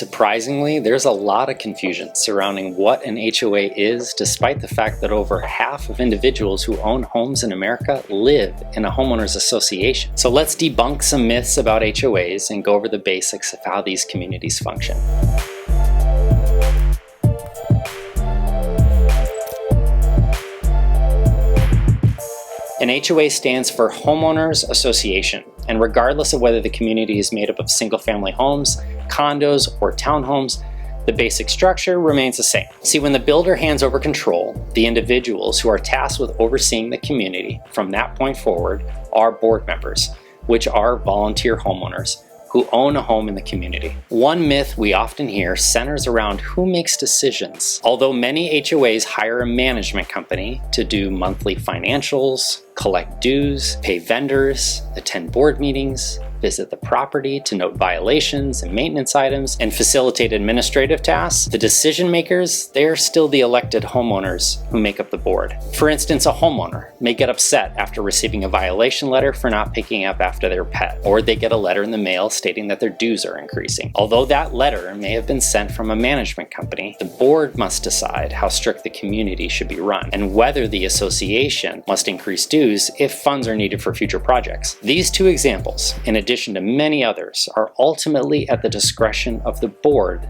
Surprisingly, there's a lot of confusion surrounding what an HOA is, despite the fact that over half of individuals who own homes in America live in a homeowners association. So let's debunk some myths about HOAs and go over the basics of how these communities function. An HOA stands for Homeowners Association, and regardless of whether the community is made up of single-family homes, condos, or townhomes, the basic structure remains the same. See, when the builder hands over control, the individuals who are tasked with overseeing the community from that point forward are board members, which are volunteer homeowners who own a home in the community. One myth we often hear centers around who makes decisions. Although many HOAs hire a management company to do monthly financials, collect dues, pay vendors, attend board meetings, visit the property to note violations and maintenance items, and facilitate administrative tasks, the decision makers, they're still the elected homeowners who make up the board. For instance, a homeowner may get upset after receiving a violation letter for not picking up after their pet, or they get a letter in the mail stating that their dues are increasing. Although that letter may have been sent from a management company, the board must decide how strict the community should be run, and whether the association must increase dues if funds are needed for future projects. These two examples, in addition to many others, are ultimately at the discretion of the board.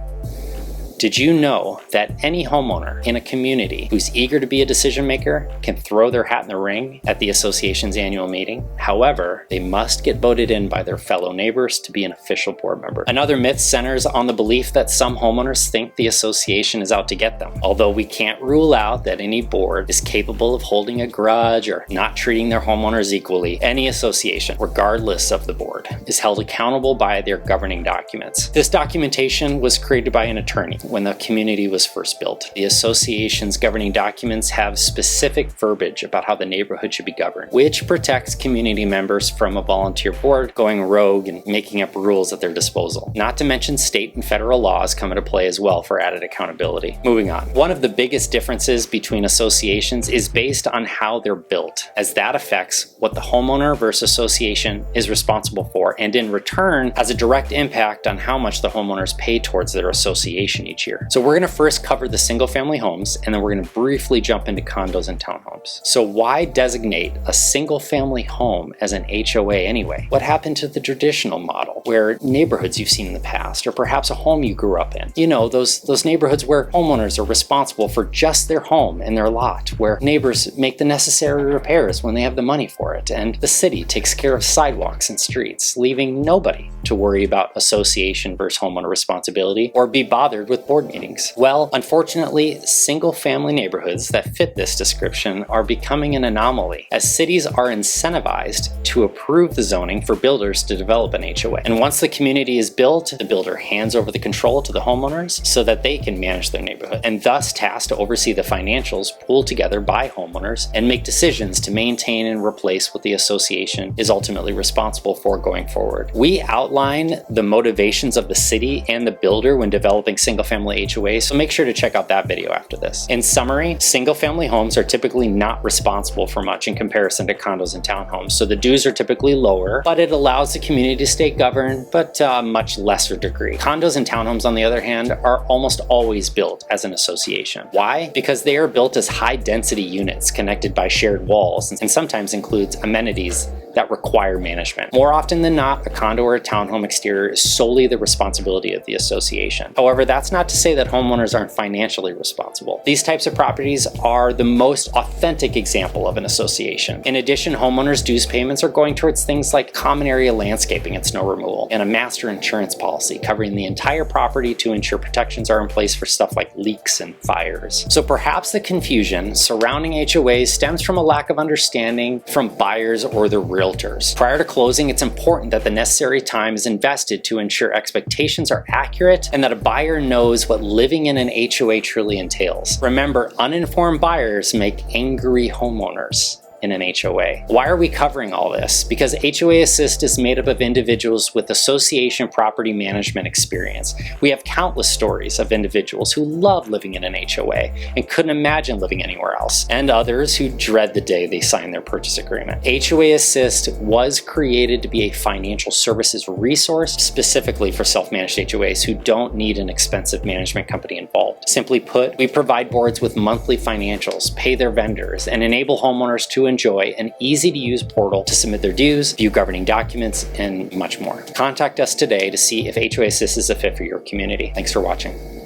Did you know that any homeowner in a community who's eager to be a decision maker can throw their hat in the ring at the association's annual meeting? However, they must get voted in by their fellow neighbors to be an official board member. Another myth centers on the belief that some homeowners think the association is out to get them. Although we can't rule out that any board is capable of holding a grudge or not treating their homeowners equally, any association, regardless of the board, is held accountable by their governing documents. This documentation was created by an attorney when the community was first built. The association's governing documents have specific verbiage about how the neighborhood should be governed, which protects community members from a volunteer board going rogue and making up rules at their disposal. Not to mention state and federal laws come into play as well for added accountability. Moving on. One of the biggest differences between associations is based on how they're built, as that affects what the homeowner versus association is responsible for, and in return has a direct impact on how much the homeowners pay towards their association each year. So we're going to first cover the single family homes, and then we're going to briefly jump into condos and townhomes. So why designate a single family home as an HOA anyway? What happened to the traditional model where neighborhoods you've seen in the past, or perhaps a home you grew up in? You know, those neighborhoods where homeowners are responsible for just their home and their lot, where neighbors make the necessary repairs when they have the money for it, and the city takes care of sidewalks and streets, leaving nobody to worry about association versus homeowner responsibility or be bothered with board meetings. Well, unfortunately, single-family neighborhoods that fit this description are becoming an anomaly, as cities are incentivized to approve the zoning for builders to develop an HOA. And once the community is built, the builder hands over the control to the homeowners so that they can manage their neighborhood, and thus tasked to oversee the financials pooled together by homeowners and make decisions to maintain and replace what the association is ultimately responsible for going forward. We outline the motivations of the city and the builder when developing single-family HOAs, so make sure to check out that video after this. In summary, single-family homes are typically not responsible for much in comparison to condos and townhomes, so the dues are typically lower, but it allows the community to stay governed, but to a much lesser degree. Condos and townhomes, on the other hand, are almost always built as an association. Why? Because they are built as high-density units connected by shared walls, and sometimes includes amenities that require management. More often than not, a condo or a townhome exterior is solely the responsibility of the association. However, that's not to say that homeowners aren't financially responsible. These types of properties are the most authentic example of an association. In addition, homeowners' dues payments are going towards things like common area landscaping and snow removal, and a master insurance policy covering the entire property to ensure protections are in place for stuff like leaks and fires. So perhaps the confusion surrounding HOAs stems from a lack of understanding from buyers or the realtors. Prior to closing, it's important that the necessary time is invested to ensure expectations are accurate and that a buyer knows what living in an HOA truly entails. Remember, uninformed buyers make angry homeowners. in an HOA. Why are we covering all this? Because HOA Assist is made up of individuals with association property management experience. We have countless stories of individuals who love living in an HOA and couldn't imagine living anywhere else, and others who dread the day they sign their purchase agreement. HOA Assist was created to be a financial services resource specifically for self-managed HOAs who don't need an expensive management company involved. Simply put, we provide boards with monthly financials, pay their vendors, and enable homeowners to enjoy an easy-to-use portal to submit their dues, view governing documents, and much more. Contact us today to see if HOA Assist is a fit for your community. Thanks for watching.